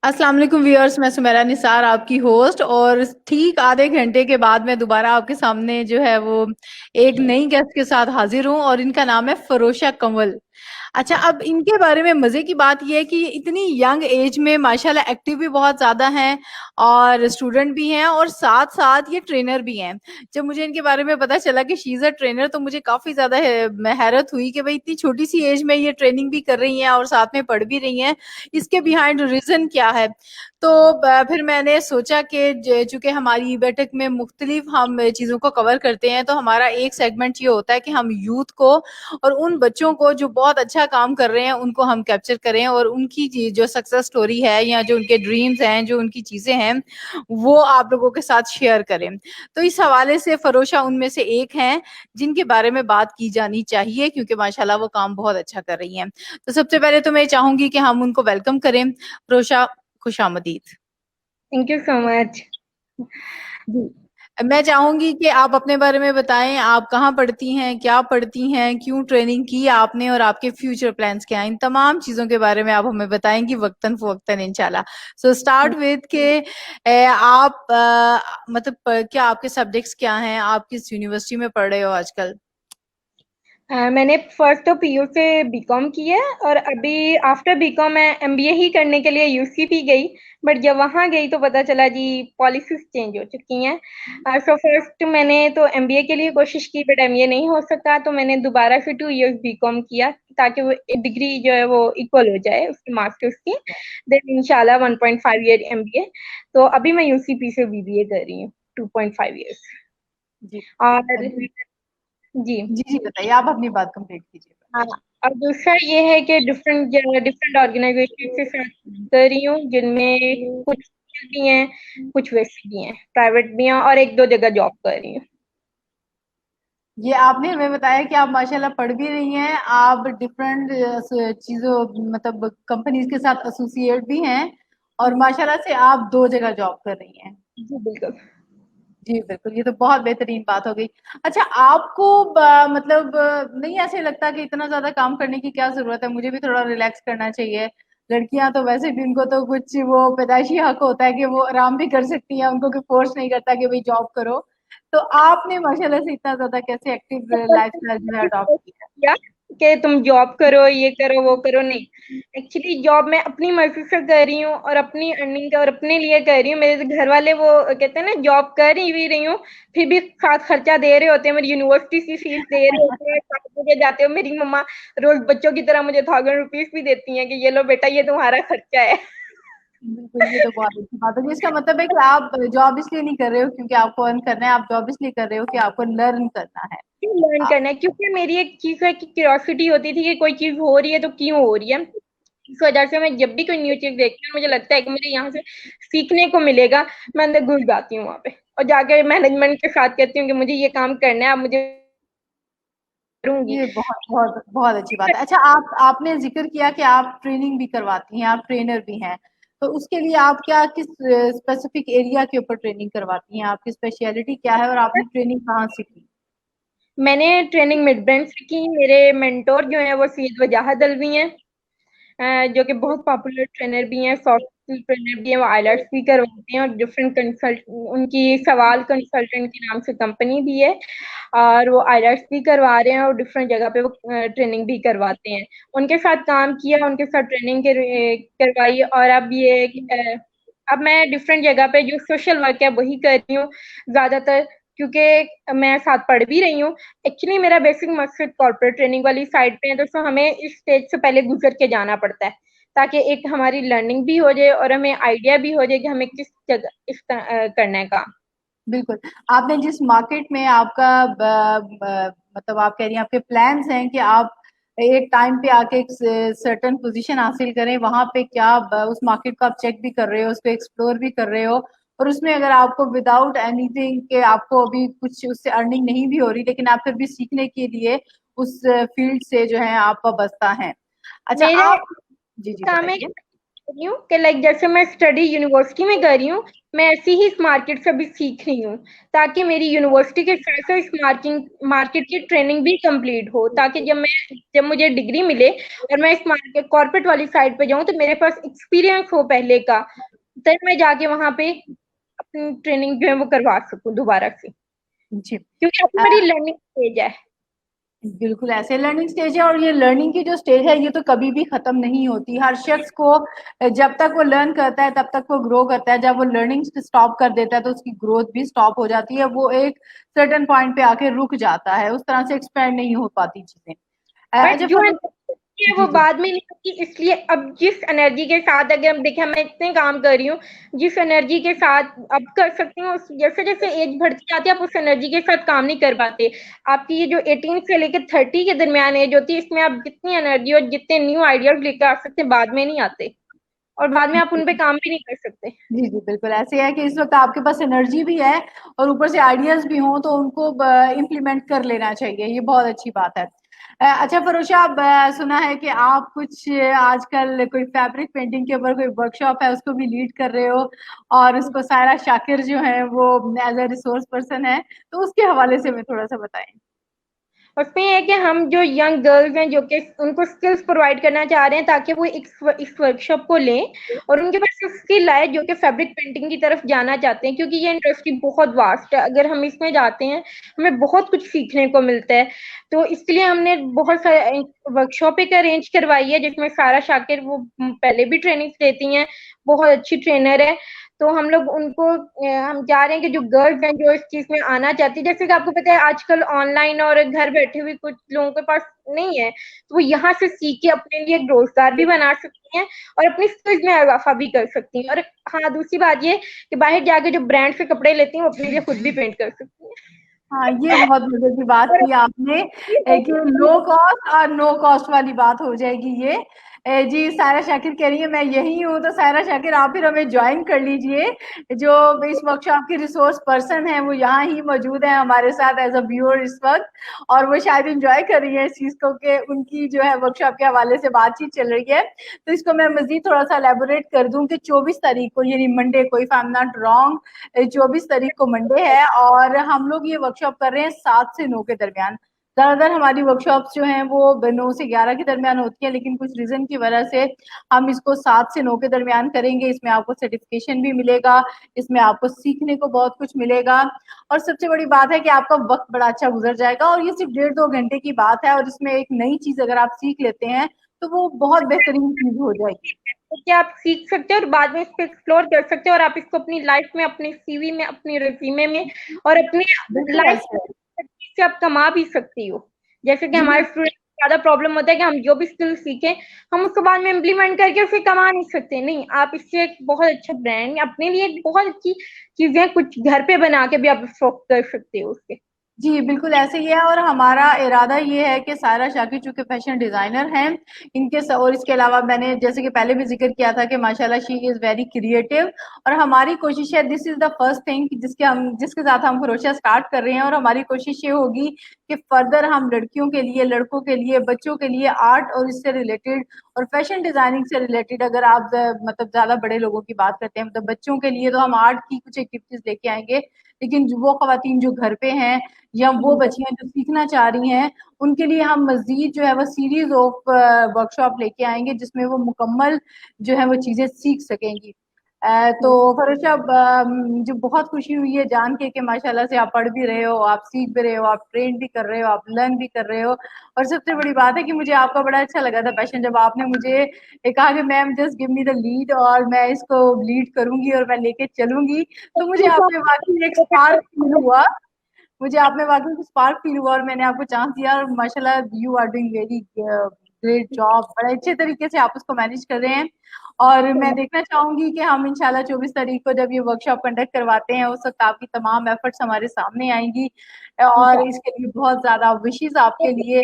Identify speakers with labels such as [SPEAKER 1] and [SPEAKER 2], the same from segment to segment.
[SPEAKER 1] अस्सलाम वालेकुम व्यूअर्स, मैं सुमेरा निसार आपकी होस्ट। और ठीक आधे घंटे के बाद मैं दोबारा आपके सामने जो है वो एक नई गेस्ट के साथ हाजिर हूँ और इनका नाम है फरोशा कंवल। अच्छा, अब इनके बारे में मजे की बात यह है कि ये इतनी यंग एज में माशाल्लाह एक्टिव भी बहुत ज्यादा हैं और स्टूडेंट भी हैं और साथ साथ ये ट्रेनर भी हैं। जब मुझे इनके बारे में पता चला कि शी इज अ ट्रेनर तो मुझे काफी ज्यादा मैं हैरत हुई कि भाई इतनी छोटी सी एज में ये ट्रेनिंग भी कर रही हैं और साथ में पढ़ भी रही हैं। इसके बिहाइंड रीजन क्या है? तो फिर मैंने सोचा कि चूंकि हमारी बैठक में मुख्तलिफ हम चीज़ों को कवर करते हैं, तो हमारा एक सेगमेंट ये होता है कि हम यूथ को और उन बच्चों को जो बहुत अच्छा काम कर रहे हैं उनको हम कैप्चर करें और उनकी जो सक्सेस स्टोरी है या जो उनके ड्रीम्स हैं, जो उनकी चीज़ें हैं, वो आप लोगों के साथ शेयर करें। तो इस हवाले से फरोशा उनमें से एक हैं जिनके बारे में बात की जानी चाहिए, क्योंकि माशाल्लाह वो काम बहुत अच्छा कर रही हैं। तो सबसे पहले तो मैं चाहूंगी कि हम उनको वेलकम करें। फरोशा, खुशामदीद।
[SPEAKER 2] Thank you so much.
[SPEAKER 1] जी, मैं चाहूंगी कि आप अपने बारे में बताएं, आप कहाँ पढ़ती हैं, क्या पढ़ती हैं, क्यों ट्रेनिंग की आपने और आपके फ्यूचर प्लान्स क्या हैं। इन तमाम चीजों के बारे में आप हमें बताएंगी वक्तन फवक्तन इंशाल्लाह। सो स्टार्ट विद के आप मतलब क्या आपके सब्जेक्ट्स क्या हैं, आप किस यूनिवर्सिटी में पढ़ रहे हो आजकल?
[SPEAKER 2] मैंने फर्स्ट तो पीयू से बीकॉम किया है और अभी आफ्टर बीकॉम मैं एमबीए ही करने के लिए यूसीपी गई। बट जब वहाँ गई तो पता चला जी पॉलिसीज चेंज हो चुकी हैं। सो फर्स्ट मैंने तो एमबीए के लिए कोशिश की बट एमबीए नहीं हो सका, तो मैंने दोबारा से 2 इयर्स बीकॉम किया ताकि वो डिग्री जो है वो इक्वल हो जाए उसकी मास्टर्स की। देन इंशाल्लाह 1.5 ईयर एमबीए। तो अभी मैं यूसीपी से बीबीए कर रही हूँ 2.5 इयर्स।
[SPEAKER 1] जी
[SPEAKER 2] और
[SPEAKER 1] जी
[SPEAKER 2] जी
[SPEAKER 1] जी जी, बताइए, आप अपनी बात कंप्लीट कीजिए।
[SPEAKER 2] हाँ। और दूसरा ये है कि डिफरेंट डिफरेंट ऑर्गेनाइजेशन के साथ कर रही हूँ जिनमें कुछ भी हैं, कुछ वैसे भी हैं, प्राइवेट भी हैं और एक दो जगह जॉब कर रही हूँ।
[SPEAKER 1] ये आपने हमें बताया कि आप माशाल्लाह पढ़ भी रही हैं, आप डिफरेंट चीजों मतलब कंपनीज के साथ एसोसिएट भी हैं और माशाल्लाह से आप दो जगह जॉब कर रही हैं।
[SPEAKER 2] जी बिल्कुल।
[SPEAKER 1] जी बिल्कुल, ये तो बहुत बेहतरीन बात हो गई। अच्छा, आपको मतलब नहीं ऐसे लगता कि इतना ज्यादा काम करने की क्या जरूरत है, मुझे भी थोड़ा रिलैक्स करना चाहिए। लड़कियां तो वैसे भी उनको तो कुछ वो पैदाइशी हक होता है कि वो आराम भी कर सकती हैं, उनको कोई फोर्स नहीं करता कि भाई जॉब करो। तो आपने माशाल्लाह से इतना ज्यादा कैसे एक्टिव लाइफस्टाइल जो है अडॉप्ट किया?
[SPEAKER 2] किया कि तुम जॉब करो, ये करो, वो करो, नहीं। एक्चुअली जॉब मैं अपनी मर्जी से कर रही हूँ और अपनी अर्निंग का और अपने लिए कर रही हूँ। मेरे घर वाले वो कहते हैं ना, जॉब कर ही भी रही हूँ फिर भी साथ खर्चा दे रहे होते हैं, मेरी यूनिवर्सिटी की फीस दे रहे होते हैं, साथ मुझे जाते हो मेरी मम्मा रोज बच्चों की तरह मुझे 1000 रुपीज भी देती हैं कि ये लो बेटा ये तुम्हारा खर्चा है।
[SPEAKER 1] बिल्कुल, ये तो बहुत अच्छी बात है। इसका मतलब है कि आप जॉब इसलिए नहीं कर रहे हो क्योंकि आपको अर्न करना है, आप जॉब इसलिए कर रहे हो कि आपको लर्न करना है।
[SPEAKER 2] लर्न करना है क्योंकि मेरी एक चीज है कि क्यूरियोसिटी होती थी कि कोई चीज हो रही है तो क्यों हो रही है। इस वजह से मैं जब भी कोई न्यू चीज देखती हूँ मुझे लगता है कि मुझे यहाँ से सीखने को मिलेगा, मैं अंदर घुस जाती हूँ वहां पे और जाके मैनेजमेंट के साथ कहती हूँ कि मुझे ये काम करना है, आप मुझे करूंगी।
[SPEAKER 1] ये बहुत बहुत बहुत अच्छी बात है। अच्छा, आप आपने जिक्र किया कि आप ट्रेनिंग भी करवाती हैं, आप ट्रेनर भी हैं। तो उसके लिए आप क्या किस स्पेसिफिक एरिया के ऊपर ट्रेनिंग करवाती हैं, आपकी स्पेशलिटी क्या है और आपने ट्रेनिंग कहाँ सीखी?
[SPEAKER 2] मैंने ट्रेनिंग मिड ब्रांड से की। मेरे मेंटोर जो है वो सैयद वजाहत अलवी हैं, जो कि बहुत पॉपुलर ट्रेनर भी हैं, सॉफ्ट स्किल ट्रेनर भी हैं। वो आइलेट्स भी करवाते हैं और डिफरेंट कंसल्ट उनकी सवाल कंसल्टेंट के नाम से कंपनी भी है और वो आइलेट्स भी करवा रहे हैं और डिफरेंट जगह पे वो ट्रेनिंग भी करवाते हैं। उनके साथ काम किया, उनके साथ ट्रेनिंग करवाई और अब ये अब मैं डिफरेंट जगह पे जो सोशल वर्क है वही कर रही हूँ ज्यादातर, क्योंकि मैं साथ पढ़ भी रही हूँ। एक्चुअली मेरा बेसिक मकसद कॉर्पोरेट ट्रेनिंग वाली साइड पे है, तो हमें इस स्टेज से पहले गुजर के जाना पड़ता है ताकि एक हमारी लर्निंग भी हो जाए और हमें आइडिया भी हो जाए कि हमें किस जगह इस करना है काम।
[SPEAKER 1] बिल्कुल। आपने जिस मार्केट में आपका मतलब आप कह रही हैं आपके प्लान्स हैं कि आप एक टाइम पे आके एक सर्टेन पोजीशन हासिल करें, वहां पे क्या उस मार्केट को आप चेक भी कर रहे हो, उसको एक्सप्लोर भी कर रहे हो और उसमें अगर आपको विदाउट एनीथिंग के आपको अभी कुछ उससे अर्निंग नहीं भी हो रही, लेकिन आप फिर भी सीखने के लिए उस फील्ड से जो है आप वाबस्ता हैं। अच्छा,
[SPEAKER 2] मेरा
[SPEAKER 1] आप जी जी
[SPEAKER 2] काम है
[SPEAKER 1] बताइए।
[SPEAKER 2] रही हूँ कि लाइक जैसे मैं स्टडी यूनिवर्सिटी में कर रही हूँ, मैं ऐसी ही इस मार्केट से भी सीख रही हूँ, ताकि मेरी यूनिवर्सिटी के साथ साथ इस मार्केट की ट्रेनिंग भी कंप्लीट हो, ताकि जब मुझे डिग्री मिले और मैं इस मार्केट कॉर्पोरेट वाली साइड पे जाऊँ तो मेरे पास एक्सपीरियंस हो पहले का, तब मैं जाके वहां पे अपनी ट्रेनिंग जो है वो करवा सकूँ दोबारा से,
[SPEAKER 1] जी।
[SPEAKER 2] क्योंकि अभी मेरी लर्निंग स्टेज है।
[SPEAKER 1] बिल्कुल ऐसे लर्निंग स्टेज है, और ये लर्निंग की जो स्टेज है ये तो कभी भी खत्म नहीं होती। हर शख्स को जब तक वो लर्न करता है तब तक वो ग्रो करता है। जब वो लर्निंग स्टॉप कर देता है तो उसकी ग्रोथ भी स्टॉप हो जाती है, वो एक सर्टेन पॉइंट पे आके रुक जाता है, उस तरह से एक्सपेंड नहीं हो पाती चीजें।
[SPEAKER 2] बट
[SPEAKER 1] अच्छा
[SPEAKER 2] जो है वो
[SPEAKER 1] जी जी।
[SPEAKER 2] बाद में नहीं होती, इसलिए अब जिस एनर्जी के साथ, अगर हम देखें मैं इतने काम कर रही हूँ, जिस एनर्जी के साथ अब कर सकती हूँ, जैसे जैसे एज बढ़ती जाती है आप उस एनर्जी के साथ काम नहीं कर पाते। आपकी ये जो 18 से लेकर 30 के दरमियान एज होती है, इसमें आप जितनी एनर्जी और जितने न्यू आइडियाज लेकर आ सकते हैं, बाद में नहीं आते, और बाद में आप उन पे काम भी नहीं कर सकते।
[SPEAKER 1] जी जी बिल्कुल ऐसे है कि इस वक्त आपके पास एनर्जी भी है और ऊपर से आइडियाज भी हों तो उनको इम्प्लीमेंट कर लेना चाहिए, ये बहुत अच्छी बात है। अच्छा फरोशा, अब सुना है कि आप कुछ आजकल कोई फैब्रिक पेंटिंग के ऊपर कोई वर्कशॉप है उसको भी लीड कर रहे हो, और उसको सायरा शाकिर जो है वो एज ए रिसोर्स पर्सन है, तो उसके हवाले से मैं थोड़ा सा बताएं।
[SPEAKER 2] उसमें ये है कि हम जो यंग गर्ल्स हैं जो कि उनको स्किल्स प्रोवाइड करना चाह रहे हैं, ताकि वो इस वर्कशॉप को लें और उनके पास स्किल आए जो कि फैब्रिक पेंटिंग की तरफ जाना चाहते हैं, क्योंकि ये इंडस्ट्री बहुत वास्ट है। अगर हम इसमें जाते हैं हमें बहुत कुछ सीखने को मिलता है। तो इसलिए हमने बहुत सारे वर्कशॉप एक अरेंज करवाई है, जिसमें सारा शाकिर वो पहले भी ट्रेनिंग देती हैं, बहुत अच्छी ट्रेनर है। तो हम लोग उनको हम चाह रहे हैं कि जो गर्ल्स हैं जो इस चीज में आना चाहती है, जैसे कि आपको पता है आजकल ऑनलाइन और घर बैठे हुए कुछ लोगों के पास नहीं है, तो वो यहाँ से सीख के अपने लिए एक रोजगार भी बना सकती हैं और अपनी स्किल्स में इजाफा भी कर सकती हैं। और हाँ, दूसरी बात ये कि बाहर जाके जो ब्रांड से कपड़े लेती हैं वो अपने लिए खुद भी पेंट कर सकती हैं।
[SPEAKER 1] हाँ, ये बहुत मजे की बात
[SPEAKER 2] और
[SPEAKER 1] की आपने, कि लो कॉस्ट और नो कॉस्ट वाली बात हो जाएगी ये। जी सायरा शाकिर कह रही है मैं यही हूँ, तो सायरा शाकिर आप फिर हमें ज्वाइन कर लीजिए। जो इस वर्कशॉप की रिसोर्स पर्सन है वो यहाँ ही मौजूद है हमारे साथ एज अ व्यूअर इस वक्त, और वो शायद इंजॉय कर रही है इस चीज को कि उनकी जो है वर्कशॉप के हवाले से बातचीत चल रही है। तो इसको मैं मजीद थोड़ा सा एलेबोरेट कर दूं कि 24 तारीख को यानी मंडे को, if I am not wrong, 24 तारीख को मंडे है, और हम लोग ये वर्कशॉप कर रहे हैं 7 से 9 के दरमियान। ज्यादातर हमारी वर्कशॉप्स जो हैं वो 9 से 11 के दरमियान होती है, लेकिन कुछ रीजन की वजह से हम इसको 7 से 9 के दरमियान करेंगे। इसमें आपको सर्टिफिकेशन भी मिलेगा, इसमें आपको सीखने को बहुत कुछ मिलेगा, और सबसे बड़ी बात है कि आपका वक्त बड़ा अच्छा गुजर जाएगा। और ये सिर्फ 1.5-2 घंटे की बात है, और इसमें एक नई चीज अगर आप सीख लेते हैं तो वो बहुत बेहतरीन चीज हो जाएगी।
[SPEAKER 2] कि आप सीख सकते हो और बाद में इसको एक्सप्लोर कर सकते हो, और आप इसको अपनी लाइफ में, अपने सीवी में, अपने रिज्यूमे में और अपनी
[SPEAKER 1] बिल्कुल
[SPEAKER 2] लाइफ
[SPEAKER 1] ऐसे है
[SPEAKER 2] से आप कमा भी सकती हो। जैसे कि
[SPEAKER 1] जी।
[SPEAKER 2] हमारे स्टूडेंट ज्यादा प्रॉब्लम होता है कि हम जो भी स्किल सीखें हम उसको बाद में इम्प्लीमेंट करके उसे कमा नहीं सकते। नहीं, आप इससे एक बहुत अच्छा ब्रांड अपने लिए, एक बहुत अच्छी चीजें कुछ घर पे बना के भी आप कर सकते हो उसके।
[SPEAKER 1] जी, बिल्कुल ऐसे ही है, और हमारा इरादा ये है कि सायरा शाकिर चूँकि फैशन डिज़ाइनर हैं, और इसके अलावा मैंने जैसे कि पहले भी ज़िक्र किया था कि माशाल्लाह शी इज़ वेरी क्रिएटिव, और हमारी कोशिश है, this is the first thing जिसके साथ हम फ़रोशा स्टार्ट कर रहे हैं, और हमारी कोशिश ये होगी कि फर्दर हम लड़कियों के लिए, लड़कों के लिए, बच्चों के लिए आर्ट और इससे रिलेटेड और फैशन डिज़ाइनिंग से रिलेटेड, अगर आप मतलब ज़्यादा बड़े लोगों की बात करते हैं, मतलब बच्चों के लिए तो हम आर्ट की कुछ एक्टिविटीज़ लेके आएँगे, लेकिन जो वो ख़वातीन जो घर पे हैं या वो बच्चियां जो सीखना चाह रही हैं, उनके लिए हम मजीद जो है वो सीरीज ऑफ वर्कशॉप लेके आएंगे जिसमें वो मुकम्मल जो है वो चीजें सीख सकेंगी। तो फरोशा, मुझे बहुत खुशी हुई है जान के कि माशाल्लाह से आप पढ़ भी रहे हो, आप सीख भी रहे हो, आप ट्रेन भी कर रहे हो, आप लर्न भी कर रहे हो, और सबसे बड़ी बात है कि मुझे आपका बड़ा अच्छा लगा था पैशन, जब आपने मुझे कहा कि ma'am just give me the lead और मैं इसको लीड करूंगी और मैं लेके चलूंगी, तो मुझे आप में वाकई एक स्पार्क फील हुआ, मुझे आप में वाकई कुछ स्पार्क फील हुआ, और मैंने आपको चांस दिया, और माशाल्लाह you are doing very great job, बड़े अच्छे तरीके से आप उसको मैनेज कर रहे हैं। और मैं देखना चाहूंगी कि हम इंशाल्लाह 24 तारीख को जब ये वर्कशॉप कंडक्ट करवाते हैं उस वक्त आपकी तमाम एफर्ट्स हमारे सामने आएंगी, और इसके लिए बहुत ज्यादा विशेष आपके लिए।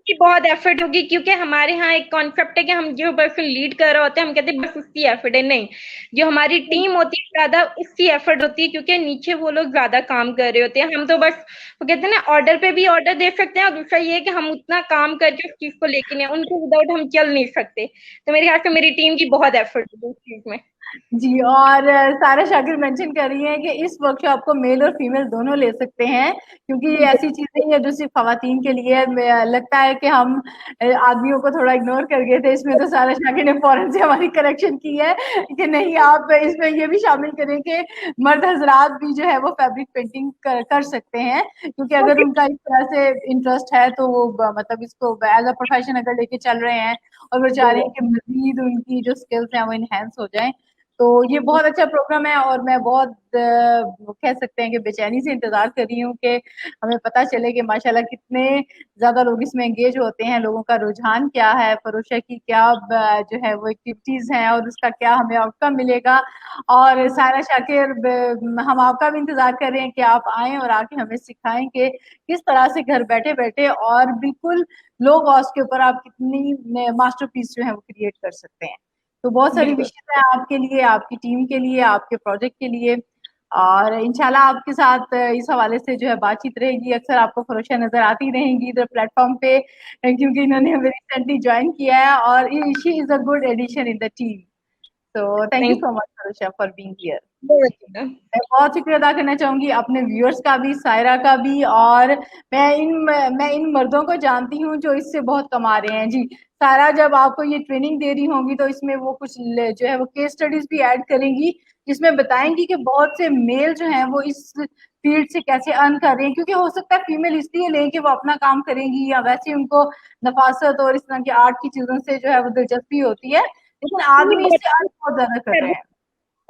[SPEAKER 2] की बहुत एफर्ट होगी, क्योंकि हमारे यहाँ एक कॉन्सेप्ट है कि हम जो पर्सन लीड कर रहे होते हैं हम कहते हैं बस उसकी एफर्ट है। नहीं, जो हमारी टीम होती है ज्यादा उसकी एफर्ट होती है, क्योंकि नीचे वो लोग ज्यादा काम कर रहे होते हैं। हम तो बस वो कहते हैं ना, ऑर्डर पे भी ऑर्डर दे सकते हैं, और दूसरा ये है कि हम उतना काम करके उस चीज को लेके नहीं, उनके विदाउट हम चल नहीं सकते। तो मेरे ख्याल से मेरी टीम की बहुत एफर्ट होगी उस चीज में।
[SPEAKER 1] जी। और सारा शाकिर मेंशन कर रही है कि इस वर्कशॉप को मेल और फीमेल दोनों ले सकते हैं, क्योंकि ये ऐसी चीज नहीं है जो सिर्फ खवातीन के लिए है। लगता है कि हम आदमियों को थोड़ा इग्नोर कर गए थे इसमें, तो सारा शाकिर ने फौरन से हमारी करेक्शन की है कि नहीं, आप इसमें ये भी शामिल करें कि मर्द हजरात भी जो है वो फैब्रिक पेंटिंग कर सकते हैं, क्योंकि अगर उनका इस तरह से इंटरेस्ट है तो वो मतलब इसको एज अ प्रोफेशन अगर लेके चल रहे हैं और वो चाह रहे हैं कि मजीद उनकी जो स्किल्स हैं वो इनहेंस हो जाएं, तो ये बहुत अच्छा प्रोग्राम है। और मैं बहुत कह सकते हैं कि बेचैनी से इंतजार कर रही हूँ कि हमें पता चले कि माशाल्लाह कितने ज्यादा लोग इसमें एंगेज होते हैं, लोगों का रुझान क्या है, फरोशा की क्या जो है वो एक्टिविटीज हैं और उसका क्या हमें आउटकम मिलेगा। और सारा शाकिर, हम आपका भी इंतजार कर रहे हैं कि आप आए और आके हमें सिखाएं कि किस तरह से घर बैठे बैठे और बिल्कुल लो कॉस्ट के ऊपर आप कितनी मास्टरपीस जो है वो क्रिएट कर सकते हैं। तो बहुत सारी
[SPEAKER 2] बिल्कुल।
[SPEAKER 1] विशेष है आपके लिए, आपकी टीम के लिए, आपके प्रोजेक्ट के लिए। और इंशाल्लाह आपके साथ इस हवाले से जो है बातचीत रहेगी, अक्सर आपको फरोशा नजर आती रहेंगी इधर प्लेटफॉर्म पे, क्योंकि इन्होंने हमें रिसेंटली ज्वाइन किया है और she is a good addition in the team. तो thank you
[SPEAKER 2] thank
[SPEAKER 1] so much Farosha for being here.
[SPEAKER 2] You.
[SPEAKER 1] मैं बहुत शुक्रिया अदा करना चाहूंगी अपने व्यूअर्स का भी, सायरा का भी। और मैं इन मर्दों को जानती हूँ जो इससे बहुत कमा रहे हैं। जी, सारा जब आपको ये ट्रेनिंग दे रही होंगी तो इसमें वो कुछ जो है वो केस स्टडीज भी ऐड करेंगी, जिसमें बताएंगी कि बहुत से मेल जो हैं वो इस फील्ड से कैसे अर्न कर रहे हैं। क्योंकि हो सकता है फीमेल इसलिए लें कि वो अपना काम करेंगी या वैसे उनको नफासत और इस तरह की आर्ट की चीजों से जो है वो दिलचस्पी होती है, लेकिन आदमी इससे अर्न बहुत ज्यादा कर रहे हैं।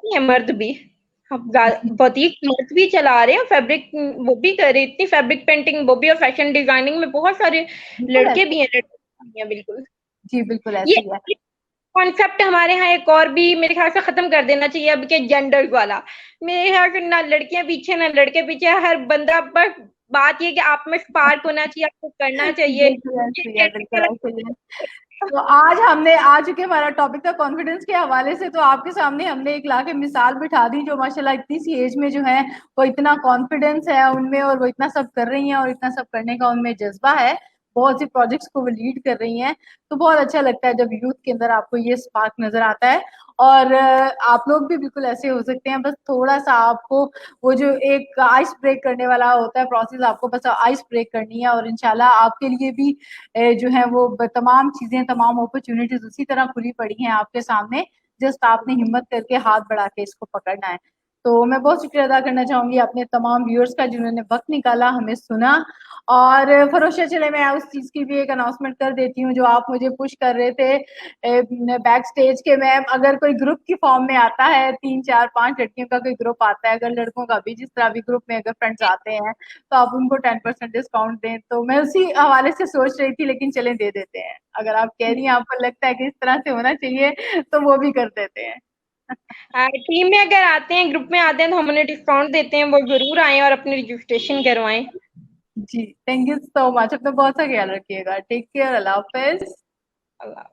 [SPEAKER 2] है मर्द भी, अब
[SPEAKER 1] जी
[SPEAKER 2] बुटीक मर्द भी चला रहे हैं, फैब्रिक वो भी कर रहे, इतनी फैब्रिक पेंटिंग वो भी, और फैशन डिजाइनिंग में बहुत सारे
[SPEAKER 1] बिल्कुल
[SPEAKER 2] लड़के
[SPEAKER 1] ऐसे।
[SPEAKER 2] भी हैं, लड़के भी हैं। बिल्कुल।
[SPEAKER 1] जी बिल्कुल
[SPEAKER 2] ये
[SPEAKER 1] ऐसे ही है।
[SPEAKER 2] कॉन्सेप्ट हमारे यहाँ एक और भी मेरे ख्याल से खत्म कर देना चाहिए अब के जेंडर वाला। मेरे ख्याल से ना लड़कियां पीछे ना लड़के पीछे, हर बंदा, बस बात ये कि आप में स्पार्क होना चाहिए, आपको करना चाहिए।
[SPEAKER 1] बिल्कुल ऐसे ही है, बिल्कुल ऐसे ही है। तो आज हमने आ चुके, हमारा टॉपिक था कॉन्फिडेंस के हवाले से, तो आपके सामने हमने एक लाके मिसाल बिठा दी जो माशाल्लाह इतनी सी एज में जो है वो इतना कॉन्फिडेंस है उनमें और वो इतना सब कर रही हैं और इतना सब करने का उनमें जज्बा है। बहुत सी प्रोजेक्ट्स को वो लीड कर रही हैं। तो बहुत अच्छा लगता है जब यूथ के अंदर आपको ये स्पार्क नजर आता है। और आप लोग भी बिल्कुल ऐसे हो सकते हैं, बस थोड़ा सा आपको वो जो एक आइस ब्रेक करने वाला होता है प्रोसेस, आपको बस आइस ब्रेक करनी है और इंशाल्लाह आपके लिए भी जो है वो तमाम चीजें, तमाम अपॉर्चुनिटीज उसी तरह खुली पड़ी हैं आपके सामने। जस्ट आपने हिम्मत करके हाथ बढ़ा के इसको पकड़ना है। तो मैं बहुत शुक्रिया अदा करना चाहूंगी अपने तमाम व्यूअर्स का जिन्होंने वक्त निकाला, हमें सुना। और फरोशा, चले मैं उस चीज की भी एक अनाउंसमेंट कर देती हूँ जो आप मुझे पुश कर रहे थे बैक स्टेज के। मैम, अगर कोई ग्रुप की फॉर्म में आता है, 3 4 5 लड़कियों का कोई ग्रुप आता है, अगर लड़कों का भी जिस तरह भी ग्रुप में अगर फ्रेंड्स आते हैं तो आप उनको 10% डिस्काउंट दें। तो मैं उसी हवाले से सोच रही थी, लेकिन चलें दे देते हैं। अगर आप कह रही हैं आपको लगता है कि इस तरह से होना चाहिए तो वो भी कर देते हैं।
[SPEAKER 2] टीम में अगर आते हैं, ग्रुप में आते हैं तो हम उन्हें डिस्काउंट देते हैं, वो जरूर आए और अपनी रजिस्ट्रेशन करवाएं।
[SPEAKER 1] जी, थैंक यू सो मच। अपना बहुत सा ख्याल रखिएगा। Take care. अल्लाह हाफिज।
[SPEAKER 2] अल्लाह।